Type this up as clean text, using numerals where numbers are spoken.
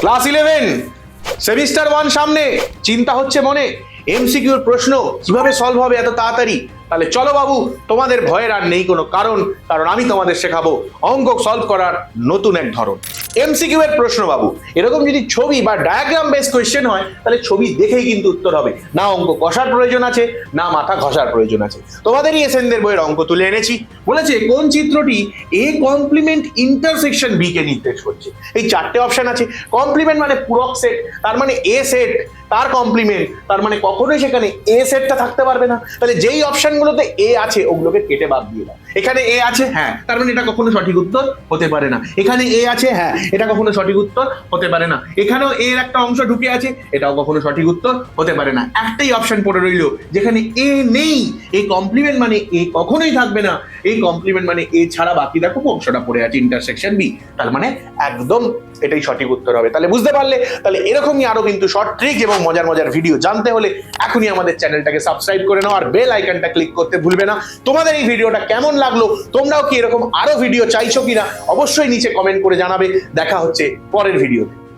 Class 11 semester 1 সামনে, চিন্তা হচ্ছে মনে এমসিকিউর প্রশ্ন কিভাবে সলভ হবে এত তাড়াতাড়ি? তাহলে চলো বাবু, তোমাদের ভয়ের আর নেই কোনো কারণ, কারণ আমি তোমাদের শেখাবো অঙ্ক সলভ করার নতুন এক ধরন। এমসিকিউ এর প্রশ্ন বাবু, এরকম যদি ছবি বা ডায়াগ্রাম বেস কোয়েশ্চেন হয় তাহলে ছবি দেখেই কিন্তু উত্তর হবে, না অঙ্ক কষার প্রয়োজন আছে না মাথা ঘষার প্রয়োজন আছে। তোমাদেরই এসএনদের বইয়ের অঙ্ক তুলে এনেছি। বলেছে কোন চিত্রটি এ কমপ্লিমেন্ট ইন্টারসেকশন বি কে নির্দেশ করছে। এই চারটে অপশন আছে। কমপ্লিমেন্ট মানে পূরক সেট, তার মানে এ সেট তার কমপ্লিমেন্ট, তার মানে কখনোই সেখানে এ সেটটা থাকতে পারবে না। তাহলে যেই অপশনগুলোতে এ আছে ওগুলোকে কেটে বাদ দিয়ে দাও। এখানে এ আছে, হ্যাঁ, তার মানে এটা কখনো সঠিক উত্তর হতে পারে না। এখানে এ আছে, হ্যাঁ, এটা কখনো সঠিক উত্তর হতে পারে না। এখানেও এর একটা অংশ ঢুকে আছে, এটাও কখনো সঠিক উত্তর হতে পারে না। একটাই অপশন পড়ে রইল যেখানে এ নেই, এই কমপ্লিমেন্ট মানে এ কখনোই থাকবে না। এই কমপ্লিমেন্ট মানে এ ছাড়া বাকি দেখো অংশটা পড়ে আছে ইন্টারসেকশন বি, তার মানে একদম এটাই সঠিক উত্তর হবে। তাহলে বুঝতে পারলে? তাহলে এরকমই আরো কিন্তু শর্ট ট্রিক এবং মজার মজার ভিডিও জানতে হলে এখনই আমাদের চ্যানেলটাকে সাবস্ক্রাইব করে নাও আর বেল আইকনটা ক্লিক করতে ভুলবে না। তোমাদের এই ভিডিওটা কেমন লাগলো, তোমরাও কি এরকম আরো ভিডিও চাইছো কিনা অবশ্যই নিচে কমেন্ট করে জানাবে। দেখা হচ্ছে পরের ভিডিওতে।